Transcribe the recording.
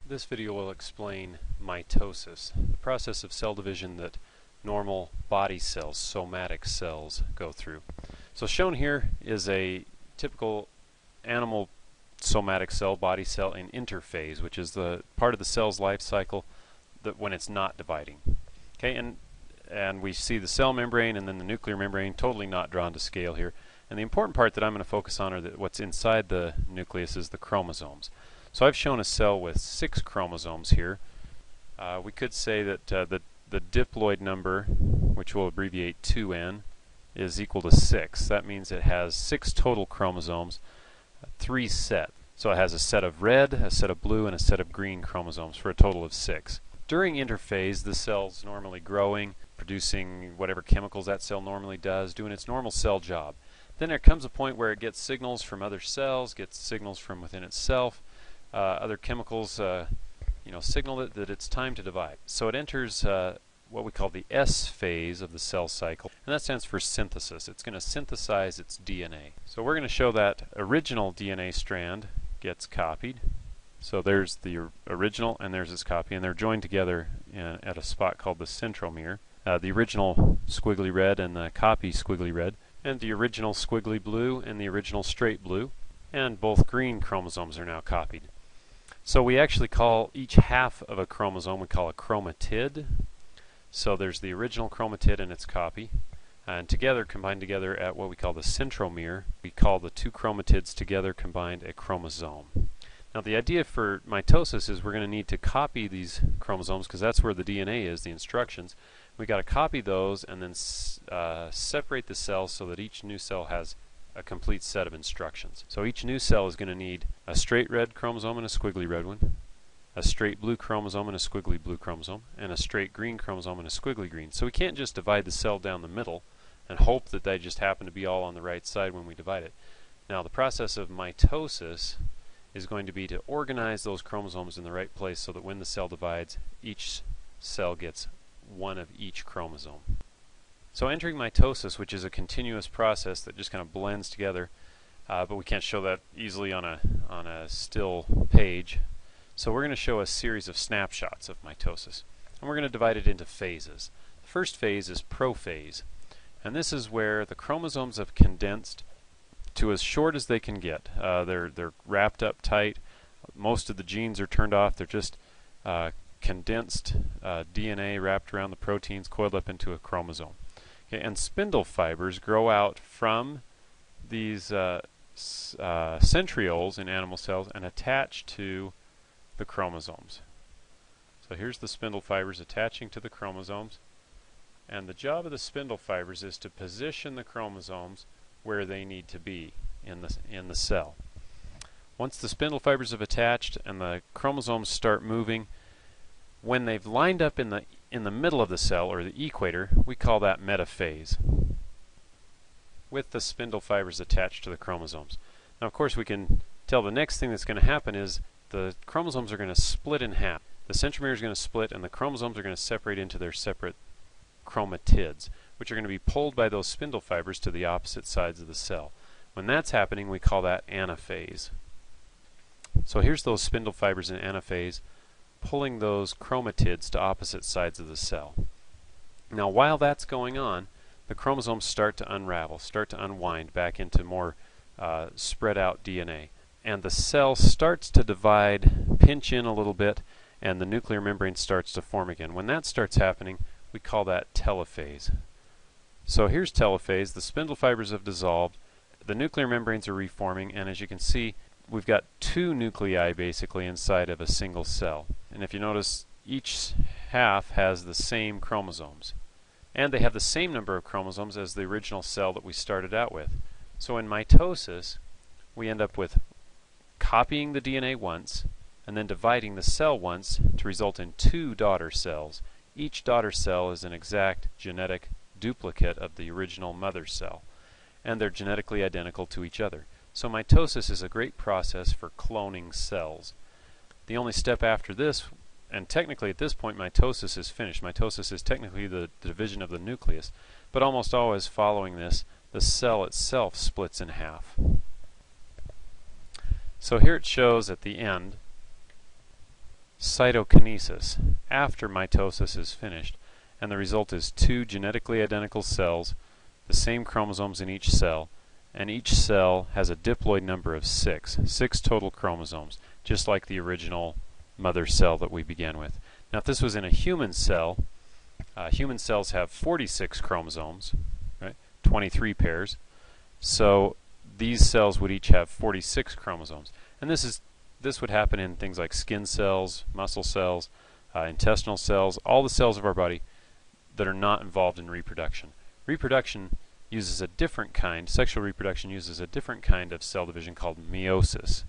This video will explain mitosis, the process of cell division that normal body cells, somatic cells, go through. So shown here is a typical animal somatic cell, body cell in interphase, which is the part of the cell's life cycle that when it's not dividing. Okay, and we see the cell membrane and then the nuclear membrane, totally not drawn to scale here. And the important part that I'm going to focus on are what's inside the nucleus is the chromosomes. So I've shown a cell with 6 chromosomes here. We could say that the diploid number, which we'll abbreviate 2N, is equal to 6. That means it has 6 total chromosomes, 3 sets. So it has a set of red, a set of blue, and a set of green chromosomes for a total of 6. During interphase, the cell's normally growing, producing whatever chemicals that cell normally does, doing its normal cell job. Then there comes a point where it gets signals from other cells, gets signals from within itself. Other chemicals signal it that it's time to divide. So it enters what we call the S phase of the cell cycle, and that stands for synthesis. It's going to synthesize its DNA. So we're going to show that original DNA strand gets copied. So there's the original and there's its copy, and they're joined together at a spot called the centromere. The original squiggly red and the copy squiggly red, and the original squiggly blue and the original straight blue, and both green chromosomes are now copied. So we actually call each half of a chromosome, we call a chromatid. So there's the original chromatid and its copy, and together, combined together at what we call the centromere, we call the 2 chromatids together combined a chromosome. Now the idea for mitosis is we're going to need to copy these chromosomes because that's where the DNA is, the instructions. We got to copy those and then separate the cells so that each new cell has a complete set of instructions. So each new cell is going to need a straight red chromosome and a squiggly red one, a straight blue chromosome and a squiggly blue chromosome, and a straight green chromosome and a squiggly green. So we can't just divide the cell down the middle and hope that they just happen to be all on the right side when we divide it. Now the process of mitosis is going to be to organize those chromosomes in the right place so that when the cell divides, each cell gets one of each chromosome. So entering mitosis, which is a continuous process that just kind of blends together, but we can't show that easily on a still page. So we're going to show a series of snapshots of mitosis, and we're going to divide it into phases. The first phase is prophase, and this is where the chromosomes have condensed to as short as they can get. They're wrapped up tight. Most of the genes are turned off. They're just condensed DNA wrapped around the proteins, coiled up into a chromosome. Okay, and spindle fibers grow out from these centrioles in animal cells and attach to the chromosomes. So here's the spindle fibers attaching to the chromosomes, and the job of the spindle fibers is to position the chromosomes where they need to be in the cell. Once the spindle fibers have attached and the chromosomes start moving, when they've lined up in the middle of the cell, or the equator, we call that metaphase, with the spindle fibers attached to the chromosomes. Now of course we can tell the next thing that's going to happen is the chromosomes are going to split in half. The centromere is going to split and the chromosomes are going to separate into their separate chromatids, which are going to be pulled by those spindle fibers to the opposite sides of the cell. When that's happening, we call that anaphase. So here's those spindle fibers in anaphase pulling those chromatids to opposite sides of the cell. Now while that's going on, the chromosomes start to unravel, start to unwind back into more spread out DNA. And the cell starts to divide, pinch in a little bit, and the nuclear membrane starts to form again. When that starts happening, we call that telophase. So here's telophase. The spindle fibers have dissolved, the nuclear membranes are reforming, and as you can see, we've got 2 nuclei basically inside of a single cell. And if you notice, each half has the same chromosomes. And they have the same number of chromosomes as the original cell that we started out with. So in mitosis, we end up with copying the DNA once, and then dividing the cell once to result in 2 daughter cells. Each daughter cell is an exact genetic duplicate of the original mother cell, and they're genetically identical to each other. So mitosis is a great process for cloning cells. The only step after this, and technically at this point mitosis is finished. Mitosis is technically the division of the nucleus, but almost always following this, the cell itself splits in half. So here it shows at the end cytokinesis after mitosis is finished, and the result is 2 genetically identical cells, the same chromosomes in each cell, and each cell has a diploid number of 6 total chromosomes, just like the original mother cell that we began with. Now if this was in a human cell, human cells have 46 chromosomes, right? 23 pairs. So these cells would each have 46 chromosomes. And this would happen in things like skin cells, muscle cells, intestinal cells, all the cells of our body that are not involved in reproduction. Reproduction uses a different kind, sexual reproduction uses a different kind of cell division called meiosis.